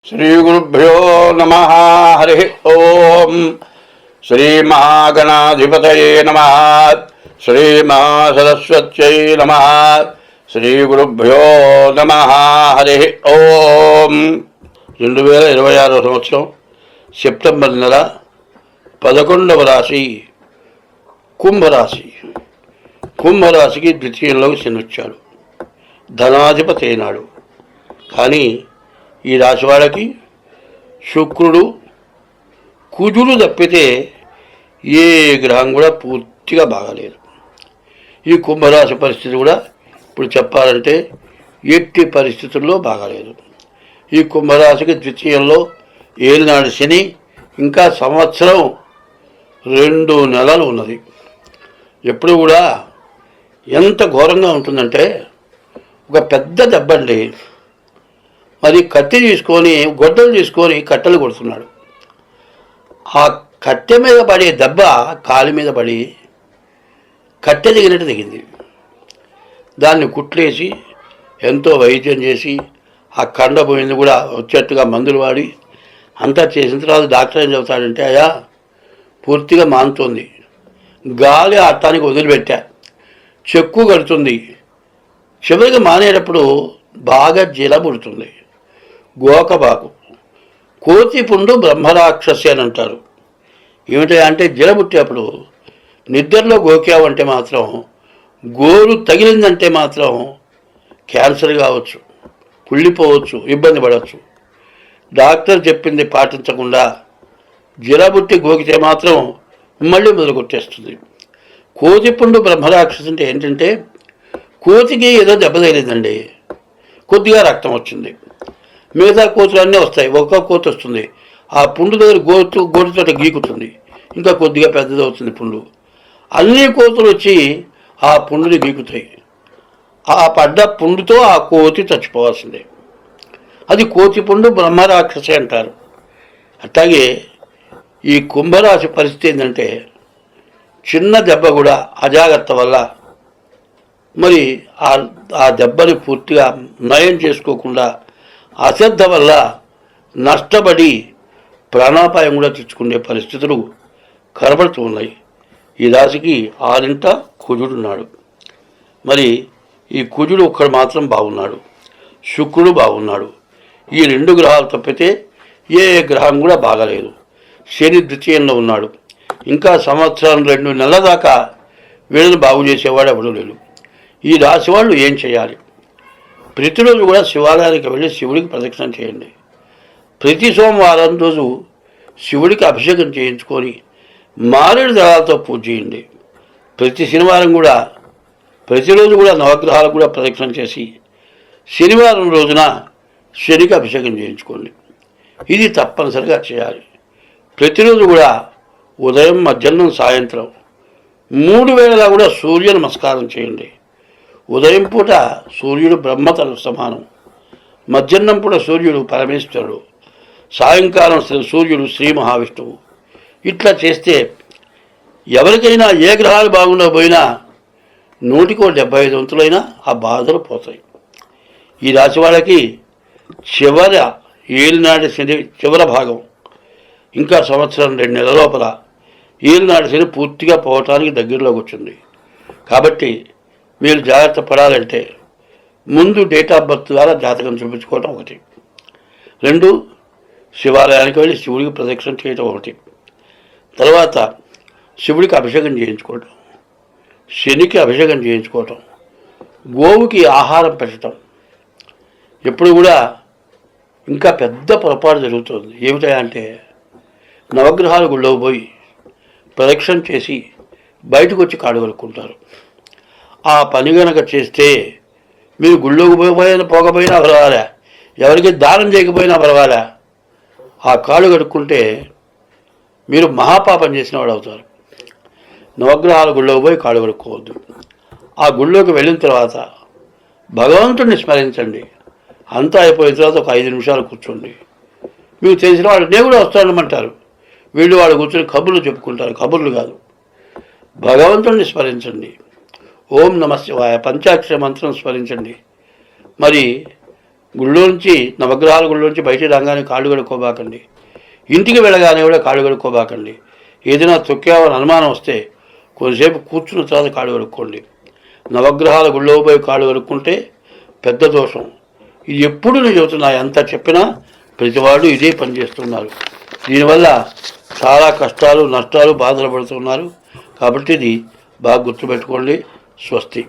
श्रीगुरुभ्यो नमः। हरि ओम। श्रीमहागणाधिपतये नमः। श्रीमहासरस्वत्यै नमः। श्रीगुरुभ्यो नमः। हरि ओम। 2026 సంవత్సరం సెప్టెంబర్ నెల 11వ రాశి కుంభరాశి. కుంభరాశికి ద్వితీయంలోకి శని వచ్చాడు, ధనాధిపతి అయినాడు. కానీ ఈ రాశి వాళ్ళకి శుక్రుడు కుజుడు తప్పితే ఏ గ్రహం కూడా పూర్తిగా బాగాలేదు. ఈ కుంభరాశి పరిస్థితి కూడా ఇప్పుడు చెప్పాలంటే ఎట్టి పరిస్థితుల్లో బాగాలేదు. ఈ కుంభరాశికి ద్వితీయంలో ఏలినాడు శని, ఇంకా సంవత్సరం 2 నెలలు ఉన్నది. ఎప్పుడు కూడా ఎంత ఘోరంగా ఉంటుందంటే ఒక పెద్ద దెబ్బండి, మరి కత్తి తీసుకొని గొడ్డలు తీసుకొని కట్టెలు కొడుతున్నాడు. ఆ కట్టె మీద పడే దెబ్బ కాలి మీద పడి కట్టె దిగినట్టు దిగింది. దాన్ని కుట్లేసి ఎంతో వైద్యం చేసి ఆ కండ పోయింది కూడా వచ్చేట్టుగా మందులు వాడి అంతా చేసిన తర్వాత డాక్టర్ ఏం చెబుతాడంటే, అయ్యా పూర్తిగా మానుతోంది, గాలి ఆడటానికి వదిలిపెట్టా, చెక్కు కడుతుంది, చివరికి మానేటప్పుడు బాగా జీలబుడుతుంది. గోకబాకు, కోతి పుండు బ్రహ్మరాక్షసి అని అంటారు. ఏమిటా అంటే జీలబుట్టేప్పుడు నిద్రలో గోకావంటే మాత్రం, గోరు తగిలిందంటే మాత్రం క్యాన్సర్ కావచ్చు, కుళ్ళిపోవచ్చు, ఇబ్బంది పడవచ్చు. డాక్టర్ చెప్పింది పాటించకుండా జీలబుట్టి గోకితే మాత్రం మళ్ళీ మొదలు కొట్టేస్తుంది. కోతిపుండు బ్రహ్మరాక్షసి అంటే ఏంటంటే, కోతికి ఏదో దెబ్బ తగిలిందండి, కొద్దిగా రక్తం వచ్చింది, మిగతా కోతులు అన్నీ వస్తాయి, ఒక్క కోతి వస్తుంది, ఆ పుండు దగ్గర గోటితో గీకుతుంది, ఇంకా కొద్దిగా పెద్దది అవుతుంది పుండు. అన్ని కోతులు వచ్చి ఆ పుండుని గీకుతాయి. ఆ పడ్డ పుండుతో ఆ కోతి చచ్చిపోవాల్సిందే. అది కోతి పుండు బ్రహ్మరాక్షసి అంటారు. అట్లాగే ఈ కుంభరాశి పరిస్థితి ఏంటంటే, చిన్న దెబ్బ కూడా అజాగ్రత్త వల్ల మరి ఆ దెబ్బని పూర్తిగా నయం చేసుకోకుండా అశ్రద్ధ వల్ల నష్టపడి ప్రాణాపాయం కూడా తెచ్చుకునే పరిస్థితులు కనబడుతూ ఉన్నాయి. ఈ రాశికి 6ంట కుజుడున్నాడు. మరి ఈ కుజుడు ఒక్కడు మాత్రం బాగున్నాడు, శుక్రుడు బాగున్నాడు. ఈ 2 గ్రహాలు తప్పితే ఏ గ్రహం కూడా బాగాలేదు. శని ద్వితీయంలో ఉన్నాడు. ఇంకా సంవత్సరం 2 నెలల దాకా వీళ్ళని బాగు చేసేవాడు ఎవడూ లేడు. ఈ రాశి వాళ్ళు ఏం చేయాలి? ప్రతిరోజు కూడా శివాలయానికి వెళ్ళి శివుడికి ప్రదక్షిణ చేయండి. ప్రతి సోమవారం రోజు శివుడికి అభిషేకం చేయించుకొని మారేడు దళాలతో పూజ చేయండి. ప్రతి శనివారం కూడా ప్రతిరోజు కూడా నవగ్రహాలకు కూడా ప్రదక్షిణ చేసి శనివారం రోజున శనికి అభిషేకం చేయించుకోండి. ఇది తప్పనిసరిగా చేయాలి. ప్రతిరోజు కూడా ఉదయం, మధ్యాహ్నం, సాయంత్రం 3 వేళలా కూడా సూర్య నమస్కారం చేయండి. ఉదయం పూట సూర్యుడు బ్రహ్మతకు సమానం, మధ్యాహ్నం పూట సూర్యుడు పరమేశ్వరుడు, సాయంకాలం సూర్యుడు శ్రీ మహావిష్ణువు. ఇట్లా చేస్తే ఎవరికైనా ఏ గ్రహాలు బాగుండకపోయినా 175 వంతులైనా ఆ బాధలు పోతాయి. ఈ రాశి వాళ్ళకి చివరి ఏలినాటి శని చివరి భాగం, ఇంకా సంవత్సరం 2 నెలల లోపల ఏలినాటి శని పూర్తిగా పోవటానికి దగ్గరలోకి వచ్చింది. కాబట్టి మీరు జాగ్రత్త పడాలంటే ముందు డేట్ ఆఫ్ బర్త్ ద్వారా జాతకం చూపించుకోవటం ఒకటి, 2 శివాలయానికి వెళ్ళి శివుడికి ప్రదక్షిణ చేయటం ఒకటి, తర్వాత శివుడికి అభిషేకం చేయించుకోవటం, శనికి అభిషేకం చేయించుకోవటం, గోవుకి ఆహారం పెట్టడం. ఎప్పుడు కూడా ఇంకా పెద్ద పొరపాటు జరుగుతుంది. ఏమిటా అంటే, నవగ్రహాల గుళ్ళో పోయి ప్రదక్షిణ చేసి బయటకు వచ్చి కాడు కలుక్కుంటారు. ఆ పని కనుక చేస్తే మీరు గుళ్ళోకి పోకపోయినా పర్వాలే, ఎవరికి దానం చేయకపోయినా పర్వాలే, ఆ కాళ్ళు కడుక్కుంటే మీరు మహాపాపం చేసిన వాడు అవుతారు. నవగ్రహాల గుళ్ళోకి పోయి కాళ్ళు కడుక్కోవద్దు. ఆ గుళ్ళోకి వెళ్ళిన తర్వాత భగవంతుడిని స్మరించండి. అంతా అయిపోయిన తర్వాత ఒక 5 నిమిషాలు కూర్చోండి. మీకు తెలిసిన వాడు నేను కూడా వస్తానమంటారు, వీళ్ళు వాళ్ళు కూర్చొని కబుర్లు చెప్పుకుంటారు. కబుర్లు కాదు, భగవంతుడిని స్మరించండి. ఓం నమ శివాయ పంచాక్షర మంత్రం స్మరించండి. మరి గుళ్ళోంచి నవగ్రహాల గుళ్ళోంచి బయట రాగానే కాళ్ళు కడుక్కోబాకండి. ఇంటికి వెళ్ళగానే కూడా కాళ్ళు కడుక్కోబాకండి. ఏదైనా తొక్కామని అనుమానం వస్తే కొంతసేపు కూర్చున్న తర్వాత కాళ్ళు కడుక్కోండి. నవగ్రహాల గుళ్ళో పోయి కాళ్ళు కడుక్కుంటే పెద్ద దోషం. ఇది ఎప్పుడు నేను చెబుతున్నా, ఎంత చెప్పినా ప్రతివాడు ఇదే పని చేస్తున్నారు. దీనివల్ల చాలా కష్టాలు, నష్టాలు, బాధలు పడుతున్నారు. కాబట్టి ఇది బాగా గుర్తుపెట్టుకోండి. స్వస్తి.